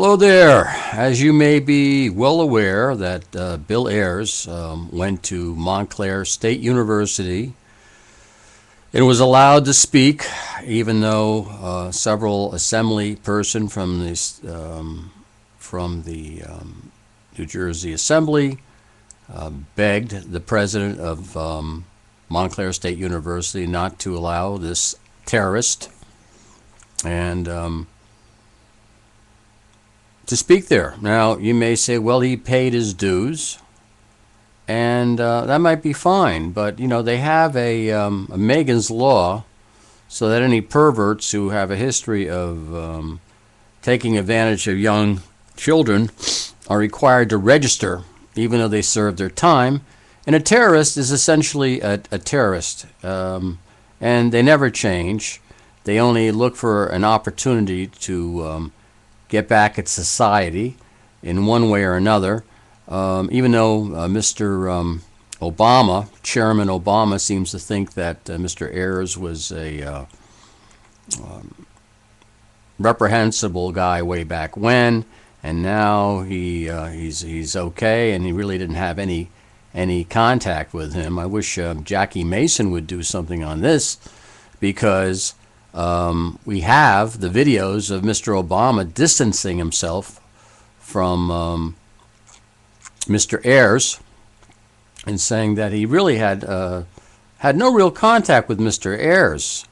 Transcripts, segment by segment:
Hello there. As you may be well aware that Bill Ayers went to Montclair State University and was allowed to speak, even though several assembly person from the New Jersey Assembly begged the president of Montclair State University not to allow this terrorist and to speak there. Now, you may say, well, he paid his dues, and that might be fine, but, you know, they have a Megan's Law so that any perverts who have a history of taking advantage of young children are required to register, even though they served their time. And a terrorist is essentially a terrorist, and they never change. They only look for an opportunity to get back at society in one way or another. Even though Mr. Obama, Chairman Obama, seems to think that Mr. Ayers was a reprehensible guy way back when, and now he's okay, and he really didn't have any contact with him. I wish Jackie Mason would do something on this, because we have the videos of Mr. Obama distancing himself from Mr. Ayers and saying that he really had no real contact with Mr. Ayers,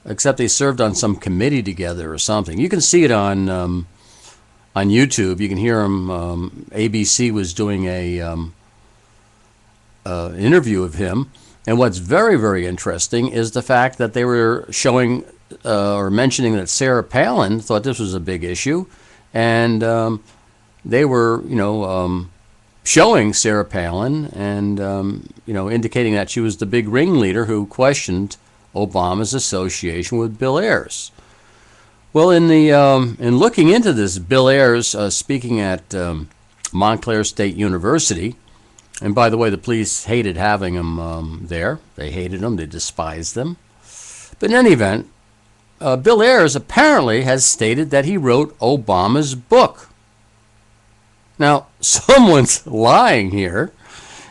except they served on some committee together or something. You can see it on YouTube. You can hear him. ABC was doing a interview of him. And what's very, very interesting is the fact that they were showing or mentioning that Sarah Palin thought this was a big issue, and they were, showing Sarah Palin and indicating that she was the big ringleader who questioned Obama's association with Bill Ayers. Well, in looking into this, Bill Ayers speaking at Montclair State University. And by the way, the police hated having him there. They hated him. They despised him. But in any event, Bill Ayers apparently has stated that he wrote Obama's book. Now, someone's lying here,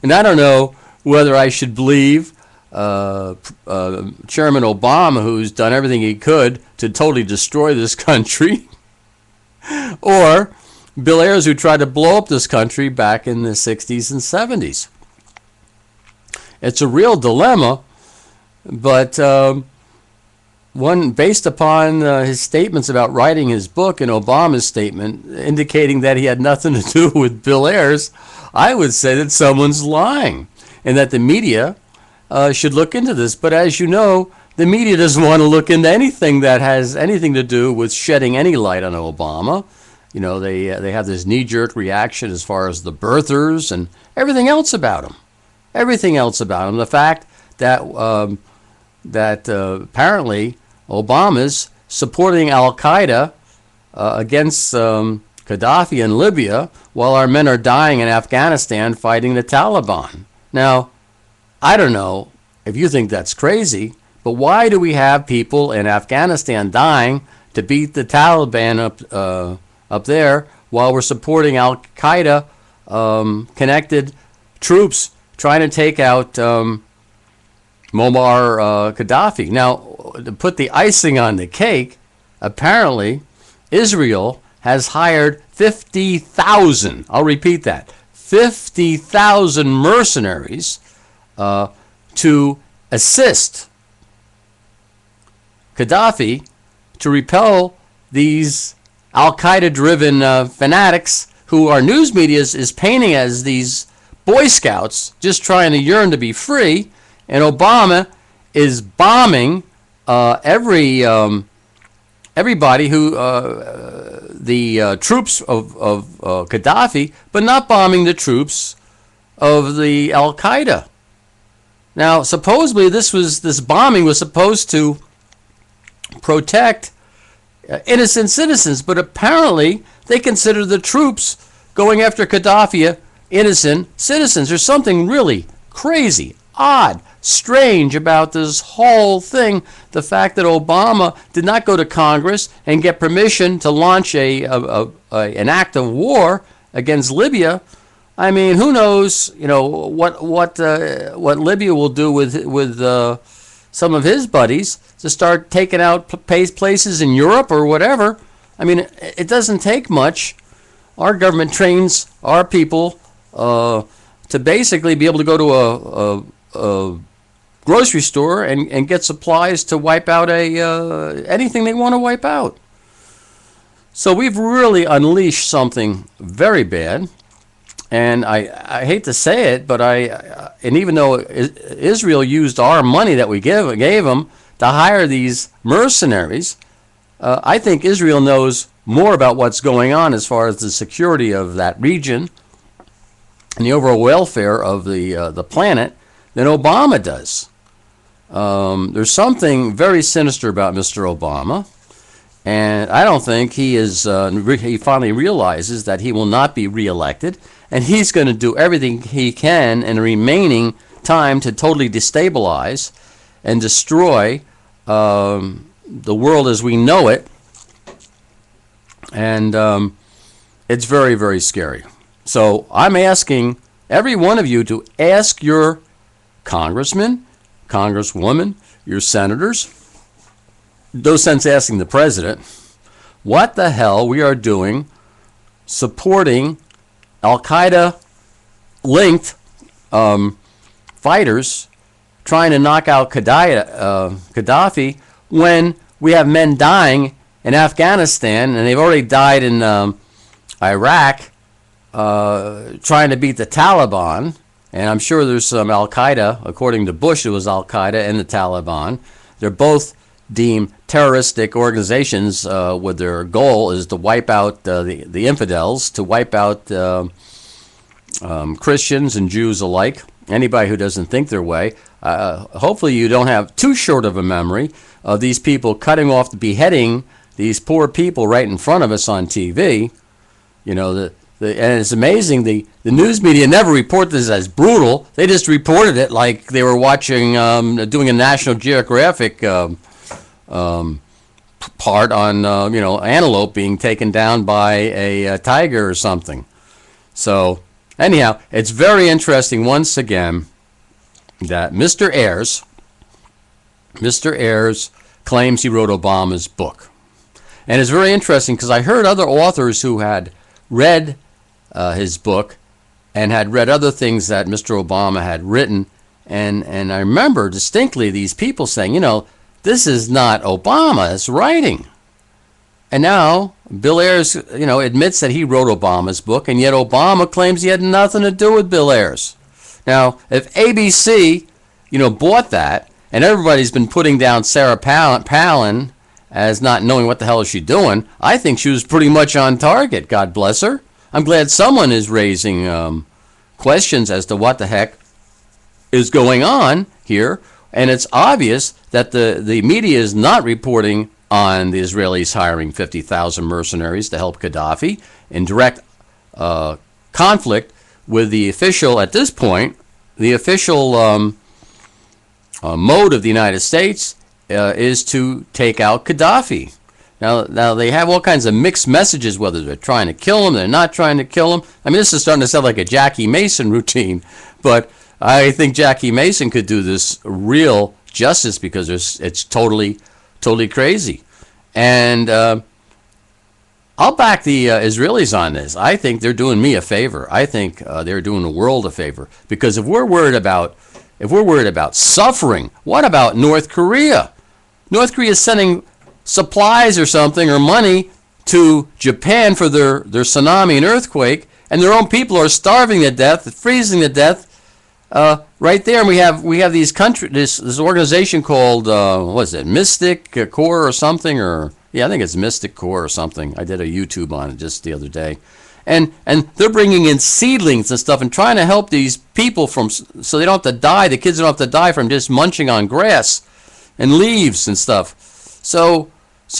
and I don't know whether I should believe Chairman Obama, who's done everything he could to totally destroy this country, or Bill Ayers, who tried to blow up this country back in the 60s and 70s. It's a real dilemma, but one based upon his statements about writing his book and Obama's statement indicating that he had nothing to do with Bill Ayers, I would say that someone's lying and that the media should look into this. But as you know, the media doesn't want to look into anything that has anything to do with shedding any light on Obama. You know, they have this knee-jerk reaction as far as the birthers and everything else about him. Everything else about him. The fact that apparently Obama's supporting Al-QAEDA against Gaddhafi in Libya while our men are dying in Afghanistan fighting the Taliban. Now, I don't know if you think that's crazy, but why do we have people in Afghanistan dying to beat the Taliban up there while we're supporting Al-QAEDA connected troops trying to take out Muammar Gaddhafi? Now, to put the icing on the cake, apparently Israel has hired 50,000, I'll repeat that, 50,000 mercenaries to assist Gaddhafi to repel these Al-QAEDA-driven fanatics who our news media is painting as these Boy Scouts just trying to yearn to be free, and Obama is bombing everybody who the troops of Gaddhafi, but not bombing the troops of the Al-QAEDA. Now, supposedly this bombing was supposed to protect innocent citizens, but apparently they consider the troops going after Gaddhafi innocent citizens. There's something really crazy, odd, strange about this whole thing, the fact that Obama did not go to Congress and get permission to launch an act of war against Libya. I mean, who knows? You know what Libya will do with some of his buddies to start taking out places in Europe or whatever. I mean, it doesn't take much. Our government trains our people to basically be able to go to a grocery store and get supplies to wipe out anything they want to wipe out. So we've really unleashed something very bad. And I hate to say it, but and even though Israel used our money that we gave them to hire these mercenaries, I think Israel knows more about what's going on as far as the security of that region and the overall welfare of the planet than Obama does. There's something very sinister about Mr. Obama, and I don't think he finally realizes that he will not be reelected, and he's going to do everything he can in the remaining time to totally destabilize and destroy the world as we know it. And it's very, very scary. So I'm asking every one of you to ask your congressmen, congresswomen, your senators, no sense asking the president, what the hell we are doing supporting Al-QAEDA linked fighters trying to knock out Gaddhafi when we have men dying in Afghanistan, and they've already died in Iraq trying to beat the Taliban. And I'm sure there's some Al-QAEDA, according to Bush, it was Al-QAEDA and the Taliban. They're both deemed terroristic organizations with their goal is to wipe out the infidels, to wipe out Christians and Jews alike, anybody who doesn't think their way. Hopefully you don't have too short of a memory of these people cutting off, beheading these poor people right in front of us on TV. You know, and it's amazing, the news media never reported this as brutal. They just reported it like they were watching, doing a National Geographic part on, antelope being taken down by a tiger or something. So, anyhow, it's very interesting once again that Mr. Ayers claims he wrote Obama's book. And it's very interesting because I heard other authors who had read his book and had read other things that Mr. Obama had written, and I remember distinctly these people saying, this is not Obama's writing. And now Bill Ayers, admits that he wrote Obama's book, and yet Obama claims he had nothing to do with Bill Ayers. Now, if ABC, bought that, and everybody's been putting down Sarah Palin as not knowing what the hell is she doing, I think she was pretty much on target, God bless her. I'm glad someone is raising questions as to what the heck is going on here, and it's obvious that the media is not reporting on the Israelis hiring 50,000 mercenaries to help Gaddhafi in direct conflict with the official, at this point, the official mode of the United States is to take out Gaddhafi. Now they have all kinds of mixed messages, whether they're trying to kill him, they're not trying to kill him. I mean, this is starting to sound like a Jackie Mason routine, but I think Jackie Mason could do this real justice because it's totally crazy. And I'll back the Israelis on this. I think they're doing me a favor. I think they're doing the world a favor, because if we're worried about suffering, what about North Korea? North Korea is sending supplies or something, or money, to Japan for their tsunami and earthquake, and their own people are starving to death, freezing to death, right there. And we have these this organization called what is it, Mystic Corps or something, or yeah, I think it's Mystic Corps or something. I did a YouTube on it just the other day, and they're bringing in seedlings and stuff and trying to help these people so they don't have to die. The kids don't have to die from just munching on grass and leaves and stuff. So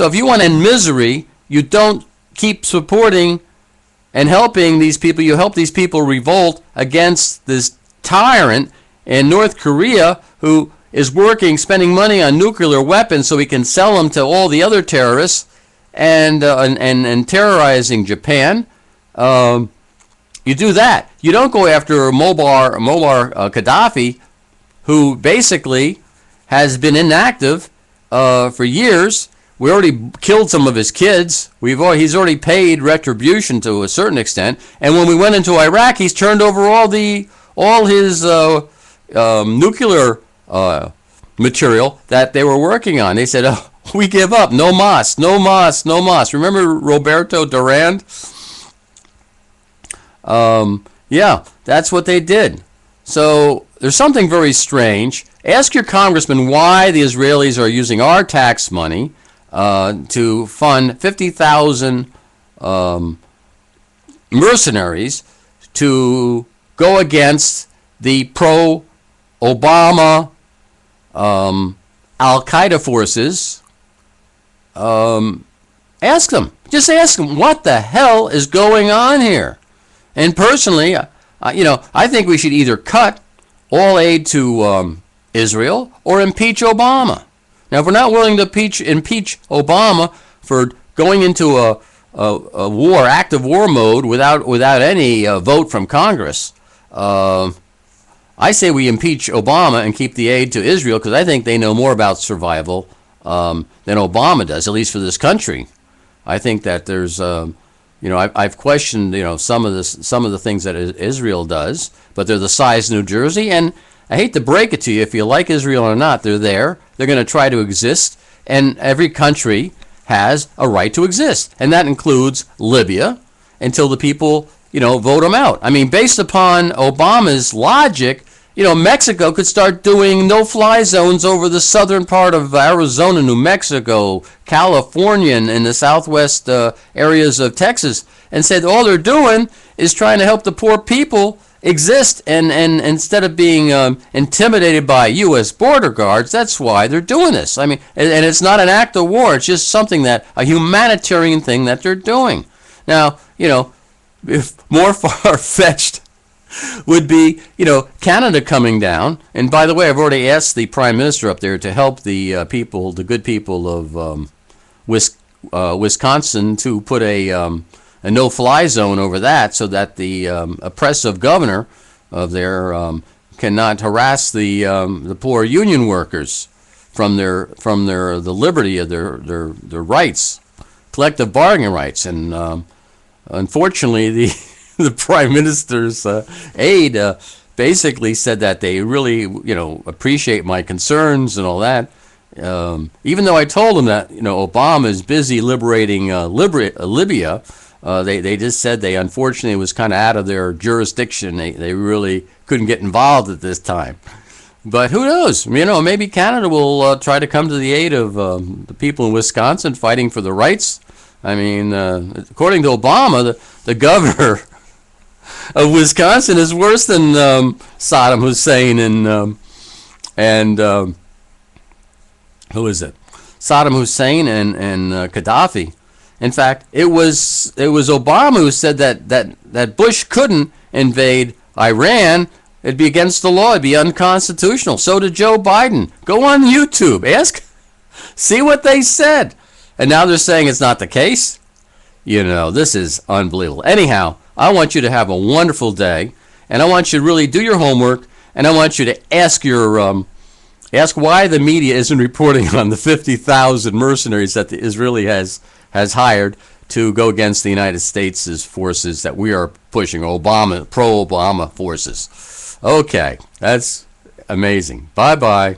if you want to end misery, you don't keep supporting and helping these people. You help these people revolt against this tyrant in North Korea who is working, spending money on nuclear weapons so he can sell them to all the other terrorists and terrorizing Japan. You do that. You don't go after Muammar Gaddafi, who basically has been inactive for years. We already killed some of his kids. He's already paid retribution to a certain extent. And when we went into Iraq, he's turned over all his nuclear material that they were working on. They said, "Oh, we give up. No mas, no mas, no mas." Remember Roberto Durand? Yeah, that's what they did. So there's something very strange. Ask your congressman why the Israelis are using our tax money to fund 50,000 mercenaries to go against the pro-Obama Al-QAEDA forces. Ask them. Just ask them what the hell is going on here. And personally, I think we should either cut all aid to Israel or impeach Obama. Now, if we're not willing to impeach Obama for going into a active war mode without any vote from Congress, I say we impeach Obama and keep the aid to Israel, because I think they know more about survival than Obama does, at least for this country. I think that there's I've questioned some of the things that Israel does, but they're the size of New Jersey, and I hate to break it to you, if you like Israel or not, they're there. They're going to try to exist, and every country has a right to exist, and that includes Libya until the people vote them out. I mean, based upon Obama's logic, Mexico could start doing no-fly zones over the southern part of Arizona, New Mexico, California, and the southwest areas of Texas, and said all they're doing is trying to help the poor people exist, and instead of being intimidated by U.S. border guards. That's why they're doing this. I mean, and it's not an act of war. It's just something a humanitarian thing that they're doing. Now, if more far-fetched would be, Canada coming down. And by the way, I've already asked the Prime Minister up there to help the the good people of Wisconsin, to put a no-fly zone over that, so that the oppressive governor of there cannot harass the poor union workers from the liberty of their rights, collective bargaining rights. And unfortunately, the Prime Minister's aide basically said that they really, appreciate my concerns and all that. Even though I told them that, Obama is busy liberating Libya, they just said unfortunately it was kind of out of their jurisdiction. They really couldn't get involved at this time. But who knows? Maybe Canada will try to come to the aid of the people in Wisconsin fighting for the rights. I mean, according to Obama, the governor of Wisconsin is worse than Saddam Hussein and who is it? Saddam Hussein and Gaddhafi. In fact, it was Obama who said that Bush couldn't invade Iran. It'd be against the law. It'd be unconstitutional. So did Joe Biden. Go on YouTube. See what they said. And now they're saying it's not the case. This is unbelievable. Anyhow, I want you to have a wonderful day, and I want you to really do your homework, and I want you to ask why the media isn't reporting on the 50,000 mercenaries that the Israeli has hired to go against the United States' forces that we are pushing, pro-Obama forces. Okay, that's amazing. Bye-bye.